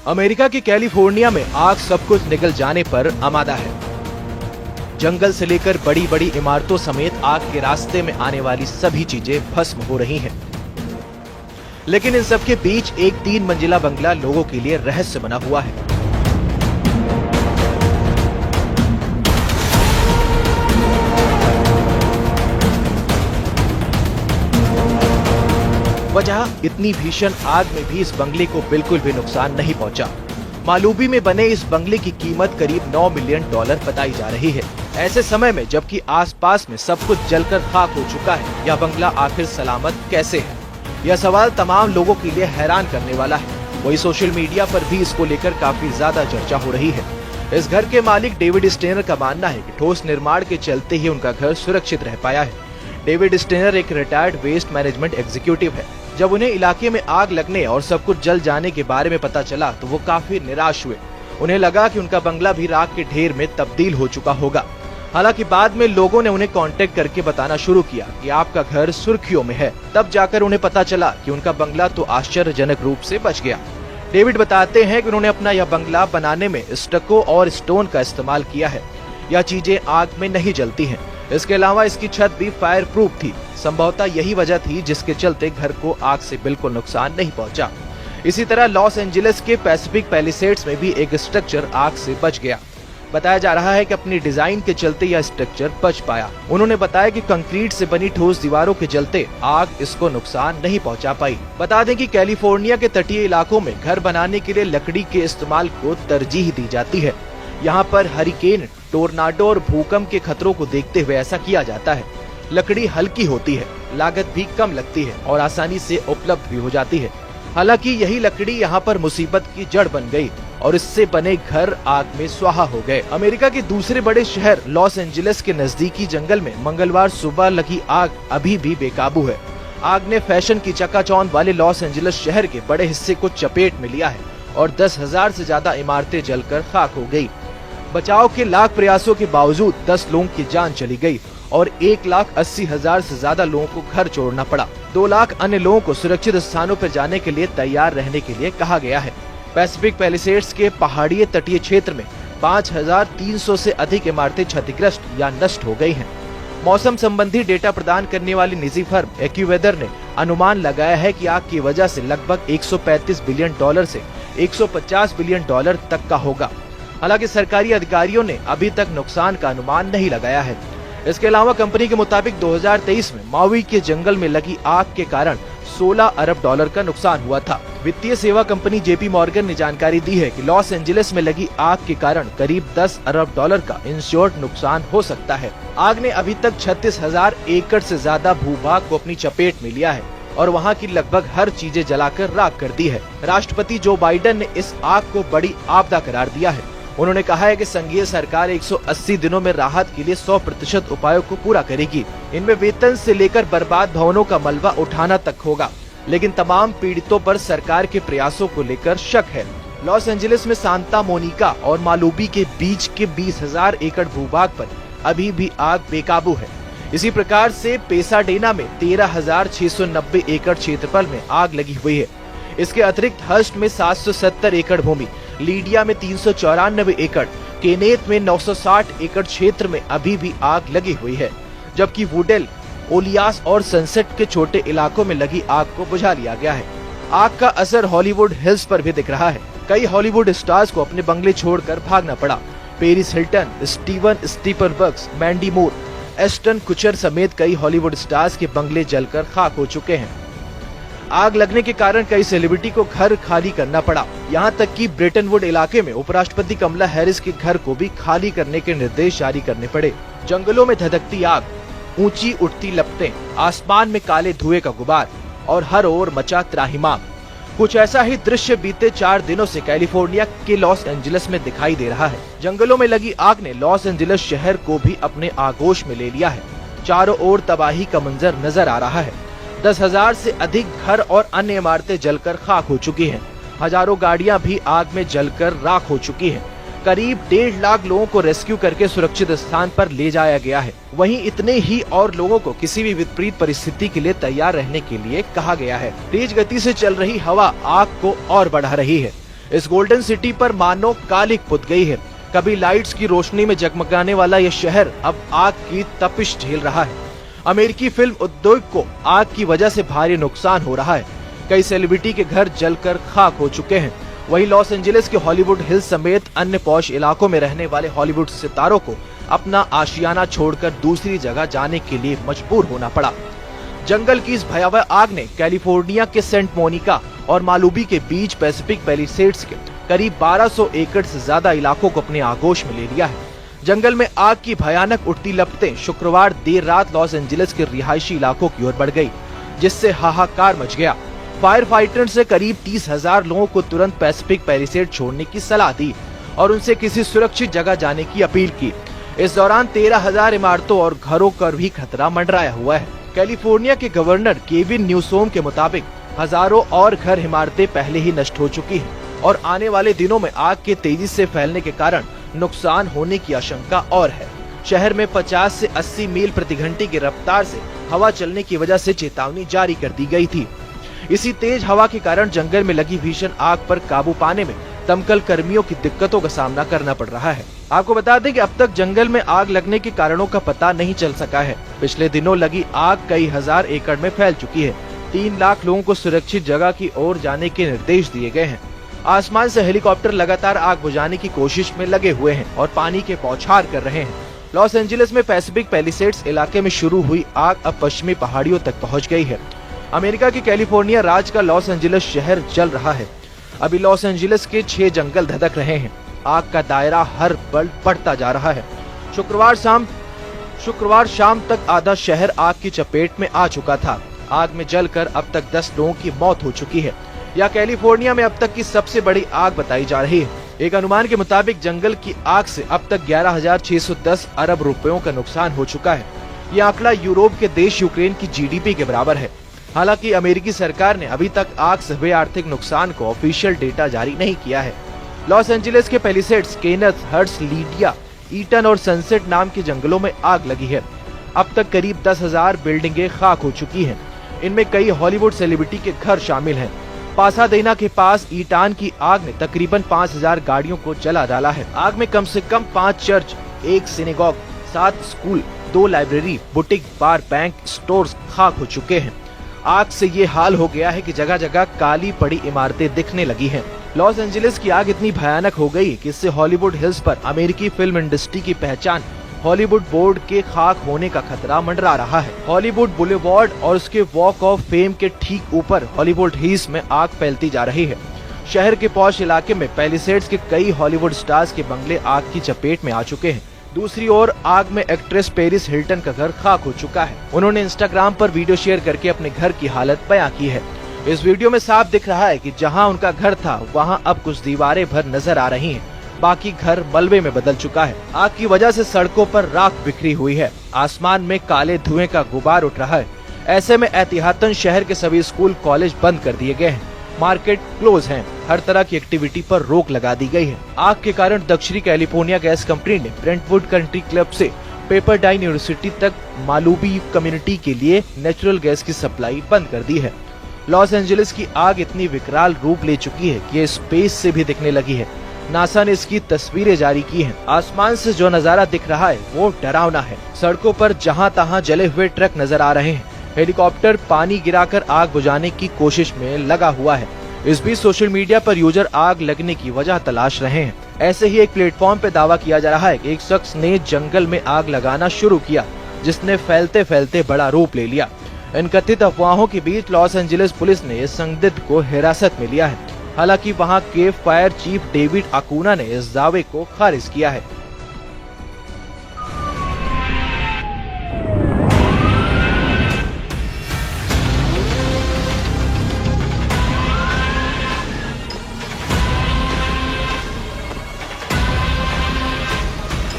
America की California में आग सब कुछ निकल जाने पर आमादा है। जंगल से लेकर बड़ी बड़ी इमारतों समेत आग के रास्ते में आने वाली सभी चीजें भस्म हो रही हैं। लेकिन इन सब के बीच एक 3 मंजिला बंगला लोगों के लिए रहस्य बना हुआ है। वजह इतनी भीषण आग में भी इस बंगले को बिल्कुल भी नुकसान नहीं पहुंचा। मालूबी में बने इस बंगले की कीमत करीब $9 मिलियन बताई जा रही है। ऐसे समय में जबकि आसपास में सब कुछ जलकर खाक हो चुका है, यह बंगला आखिर सलामत कैसे है? यह सवाल तमाम लोगों के लिए हैरान करने वाला है। वही सोशल मीडिया पर भी इसको लेकर काफी ज्यादा चर्चा हो रही है। इस घर के मालिक डेविड स्टेनर का मानना है कि ठोस निर्माण के चलते ही उनका घर सुरक्षित रह पाया है। डेविड स्टेनर एक रिटायर्ड वेस्ट मैनेजमेंट एग्जीक्यूटिव है। जब उन्हें इलाके में आग लगने और सब कुछ जल जाने के बारे में पता चला तो वो काफी निराश हुए। उन्हें लगा कि उनका बंगला भी राख के ढेर में तब्दील हो चुका होगा। हालांकि बाद में लोगों ने उन्हें कांटेक्ट करके बताना शुरू किया कि आपका घर सुर्खियों में है। तब जाकर उन्हें पता चला कि उनका बंगला तो आश्चर्यजनक रूप से बच गया। डेविड बताते हैं कि उन्होंने अपना यह बंगला बनाने में स्टको और स्टोन का इस्तेमाल किया है। यह चीजें आग में नहीं जलती हैं। इसके अलावा इसकी छत भी फायर प्रूफ थी। संभवतः यही वजह थी जिसके चलते घर को आग से बिल्कुल नुकसान नहीं पहुंचा। इसी तरह लॉस एंजलिस के पैसिफिक पैलिसेड्स में भी एक स्ट्रक्चर आग से बच गया। बताया जा रहा है कि अपनी डिजाइन के चलते यह स्ट्रक्चर बच पाया। उन्होंने बताया कि कंक्रीट से बनी ठोस दीवारों के चलते आग इसको नुकसान नहीं पहुंचा पाई। बता दें कि कैलिफोर्निया के तटीय इलाकों में घर बनाने के लिए लकड़ी के इस्तेमाल को तरजीह दी जाती है। यहाँ पर हरिकेन, टोर्नाडो और भूकंप के खतरों को देखते हुए ऐसा किया जाता है। लकड़ी हल्की होती है, लागत भी कम लगती है और आसानी से उपलब्ध भी हो जाती है। हालांकि यही लकड़ी यहाँ पर मुसीबत की जड़ बन गई और इससे बने घर आग में स्वाहा हो गए। अमेरिका के दूसरे बड़े शहर लॉस एंजलिस के नजदीकी जंगल में मंगलवार सुबह लगी आग अभी भी बेकाबू है। आग ने फैशन की चकाचौंध वाले लॉस एंजलिस शहर के बड़े हिस्से को चपेट में लिया है और 10,000 से ज्यादा इमारतें जलकर खाक हो गयी। बचाव के लाख प्रयासों के बावजूद 10 लोगों की जान चली गई और 1,80,000 से ज्यादा लोगों को घर छोड़ना पड़ा। 2 लाख अन्य लोगों को सुरक्षित स्थानों पर जाने के लिए तैयार रहने के लिए कहा गया है। पैसिफिक पैलिसेड्स के पहाड़ी तटीय क्षेत्र में 5,300 से अधिक इमारतें क्षतिग्रस्त या नष्ट हो गई हैं। मौसम संबंधी डेटा प्रदान करने वाली निजी फर्म एक्यूवेदर ने अनुमान लगाया है कि आग की वजह से लगभग $135 बिलियन से $150 बिलियन तक का होगा। हालांकि सरकारी अधिकारियों ने अभी तक नुकसान का अनुमान नहीं लगाया है। इसके अलावा कंपनी के मुताबिक 2023 में माउई के जंगल में लगी आग के कारण $16 अरब का नुकसान हुआ था। वित्तीय सेवा कंपनी जेपी मॉर्गन ने जानकारी दी है कि लॉस एंजलिस में लगी आग के कारण करीब $10 अरब का इंश्योर्ड नुकसान हो सकता है। आग ने अभी तक 36,000 एकड़ से ज्यादा भूभाग को अपनी चपेट में लिया है और वहां की लगभग हर चीजें जलाकर राख कर दी है। राष्ट्रपति जो बाइडेन ने इस आग को बड़ी आपदा करार दिया है। उन्होंने कहा है कि संघीय सरकार 180 दिनों में राहत के लिए 100% उपायों को पूरा करेगी। इनमें वेतन से लेकर बर्बाद भवनों का मलबा उठाना तक होगा। लेकिन तमाम पीड़ितों पर सरकार के प्रयासों को लेकर शक है। लॉस एंजलिस में सांता मोनिका और मालूबी के बीच के 20,000 एकड़ भूभाग पर अभी भी आग बेकाबू है। इसी प्रकार से पेसाडेना में 13,690 एकड़ क्षेत्रफल में आग लगी हुई है। इसके अतिरिक्त हर्स्ट में 770 एकड़ भूमि, लीडिया में 394 एकड़, केनेथ में 960 एकड़ क्षेत्र में अभी भी आग लगी हुई है। जबकि वुडेल, ओलियास और सनसेट के छोटे इलाकों में लगी आग को बुझा लिया गया है। आग का असर हॉलीवुड हिल्स पर भी दिख रहा है। कई हॉलीवुड स्टार्स को अपने बंगले छोड़कर भागना पड़ा। Paris Hilton, Steven Spielberg, Mandy मूर, एस्टन कुचर समेत कई हॉलीवुड स्टार्स के बंगले जलकर खाक हो चुके हैं। आग लगने के कारण कई सेलिब्रिटी को घर खाली करना पड़ा। यहाँ तक कि ब्रेटनवुड इलाके में उपराष्ट्रपति कमला हैरिस के घर को भी खाली करने के निर्देश जारी करने पड़े। जंगलों में धधकती आग, ऊंची उठती लपटें, आसमान में काले धुएं का गुबार और हर ओर मचा त्राहिमाम। कुछ ऐसा ही दृश्य बीते 4 दिनों से कैलिफोर्निया के लॉस एंजलिस में दिखाई दे रहा है। जंगलों में लगी आग ने लॉस एंजलिस शहर को भी अपने आगोश में ले लिया है। चारों ओर तबाही का मंजर नजर आ रहा है। 10,000 से अधिक घर और अन्य इमारतें जलकर खाक हो चुकी हैं। हजारों गाड़ियां भी आग में जलकर राख हो चुकी हैं। करीब 1.5 लाख लोगों को रेस्क्यू करके सुरक्षित स्थान पर ले जाया गया है। वहीं इतने ही और लोगों को किसी भी विपरीत परिस्थिति के लिए तैयार रहने के लिए कहा गया है। तेज गति से चल रही हवा आग को और बढ़ा रही है। इस गोल्डन सिटी पर मानो कालिक पुत गई है। कभी लाइट्स की रोशनी में जगमगाने वाला यह शहर अब आग की तपिश झेल रहा है। अमेरिकी फिल्म उद्योग को आग की वजह से भारी नुकसान हो रहा है। कई सेलिब्रिटी के घर जलकर खाक हो चुके हैं। वहीं लॉस एंजलिस के हॉलीवुड हिल्स समेत अन्य पॉश इलाकों में रहने वाले हॉलीवुड सितारों को अपना आशियाना छोड़कर दूसरी जगह जाने के लिए मजबूर होना पड़ा। जंगल की इस भयावह आग ने कैलिफोर्निया के सेंट मोनिका और मालुबी के बीच पैसिफिक पैलिसेड्स के करीब 1200 एकड़ से ज्यादा इलाकों को अपने आगोश में ले लिया है। जंगल में आग की भयानक उठती लपटें शुक्रवार देर रात लॉस एंजलिस के रिहायशी इलाकों की ओर बढ़ गई, जिससे हाहाकार मच गया। फायर फाइटर्स ने करीब 30,000 लोगों को तुरंत पैसिफिक पैलिसेड छोड़ने की सलाह दी और उनसे किसी सुरक्षित जगह जाने की अपील की। इस दौरान 13,000 इमारतों और घरों पर भी खतरा मंडराया हुआ है। कैलिफोर्निया के गवर्नर केविन न्यूसोम के मुताबिक हजारों और घर इमारतें पहले ही नष्ट हो चुकी हैं और आने वाले दिनों में आग के तेजी से फैलने के कारण नुकसान होने की आशंका और है। शहर में 50 से 80 मील प्रति घंटे की रफ्तार से हवा चलने की वजह से चेतावनी जारी कर दी गई थी। इसी तेज हवा के कारण जंगल में लगी भीषण आग पर काबू पाने में दमकल कर्मियों की दिक्कतों का सामना करना पड़ रहा है। आपको बता दें कि अब तक जंगल में आग लगने के कारणों का पता नहीं चल सका है। पिछले दिनों लगी आग कई हजार एकड़ में फैल चुकी है। 3 लाख लोगों को सुरक्षित जगह की ओर जाने के निर्देश दिए गए हैं। आसमान से हेलीकॉप्टर लगातार आग बुझाने की कोशिश में लगे हुए हैं और पानी के बौछार कर रहे हैं। लॉस एंजलिस में पैसिफिक पैलिसेड्स इलाके में शुरू हुई आग अब पश्चिमी पहाड़ियों तक पहुंच गई है। अमेरिका के कैलिफोर्निया राज्य का लॉस एंजलिस शहर जल रहा है। अभी लॉस एंजलिस के 6 जंगल धधक रहे हैं। आग का दायरा हर पल बढ़ता जा रहा है। शुक्रवार शाम तक आधा शहर आग की चपेट में आ चुका था। आग में जलकर अब तक 10 लोगों की मौत हो चुकी है। यह कैलिफोर्निया में अब तक की सबसे बड़ी आग बताई जा रही है। एक अनुमान के मुताबिक जंगल की आग से अब तक 11,610 अरब रुपयों का नुकसान हो चुका है। यह आंकड़ा यूरोप के देश यूक्रेन की जीडीपी के बराबर है। हालांकि अमेरिकी सरकार ने अभी तक आग से हुए आर्थिक नुकसान को ऑफिशियल डेटा जारी नहीं किया है। लॉस एंजलिस के पैलिसेड्स, केनेथ, हर्ट्स, लीडिया, ईटन और सनसेट नाम के जंगलों में आग लगी है। अब तक करीब 10,000 बिल्डिंगें खाक हो चुकी हैं। इनमें कई हॉलीवुड सेलिब्रिटी के घर शामिल हैं। पासाडेना के पास ईटान की आग ने तकरीबन 5,000 गाड़ियों को जला डाला है। आग में कम से कम 5 church, 1 synagogue, 7 school, 2 library, boutique, bar, bank, stores खाक हो चुके हैं। आग से ये हाल हो गया है कि जगह जगह काली पड़ी इमारतें दिखने लगी हैं। लॉस एंजलिस की आग इतनी भयानक हो गई कि इससे हॉलीवुड हिल्स पर अमेरिकी फिल्म इंडस्ट्री की पहचान हॉलीवुड बोर्ड के खाक होने का खतरा मंडरा रहा है। हॉलीवुड बुलेवार्ड और उसके वॉक ऑफ फेम के ठीक ऊपर हॉलीवुड हिल्स में आग फैलती जा रही है। शहर के पॉश इलाके में पैलिसेड्स के कई हॉलीवुड स्टार्स के बंगले आग की चपेट में आ चुके हैं। दूसरी ओर आग में एक्ट्रेस पेरिस हिल्टन का घर खाक हो चुका है। उन्होंने इंस्टाग्राम पर वीडियो शेयर करके अपने घर की हालत बयां की है। इस वीडियो में साफ दिख रहा है कि जहां उनका घर था वहां अब कुछ दीवारें भर नजर आ रही हैं। बाकी घर मलबे में बदल चुका है। आग की वजह से सड़कों पर राख बिखरी हुई है। आसमान में काले धुएं का गुबार उठ रहा है। ऐसे में एहतियातन शहर के सभी स्कूल, कॉलेज बंद कर दिए गए हैं। मार्केट क्लोज हैं। हर तरह की एक्टिविटी पर रोक लगा दी गई है। आग के कारण दक्षिणी कैलिफोर्निया गैस कंपनी ने ब्रेंटवुड कंट्री क्लब से पेपरडाइन यूनिवर्सिटी तक मालुबी कम्युनिटी के लिए नेचुरल गैस की सप्लाई बंद कर दी है। लॉस एंजलिस की आग इतनी विकराल रूप ले चुकी है कि ये स्पेस से भी दिखने लगी है। नासा ने इसकी तस्वीरें जारी की हैं। आसमान से जो नजारा दिख रहा है वो डरावना है। सड़कों पर जहां तहां जले हुए ट्रक नजर आ रहे हैं। हेलीकॉप्टर पानी गिराकर आग बुझाने की कोशिश में लगा हुआ है। इस बीच सोशल मीडिया पर यूजर आग लगने की वजह तलाश रहे हैं। ऐसे ही एक प्लेटफॉर्म पे दावा किया जा रहा है कि एक शख्स ने जंगल में आग लगाना शुरू किया, जिसने फैलते फैलते बड़ा रूप ले लिया। इन कथित अफवाहों के बीच लॉस एंजलिस पुलिस ने इस संदिग्ध को हिरासत में लिया है। हालांकि वहां के फायर चीफ डेविड अकूना ने इस दावे को खारिज किया है।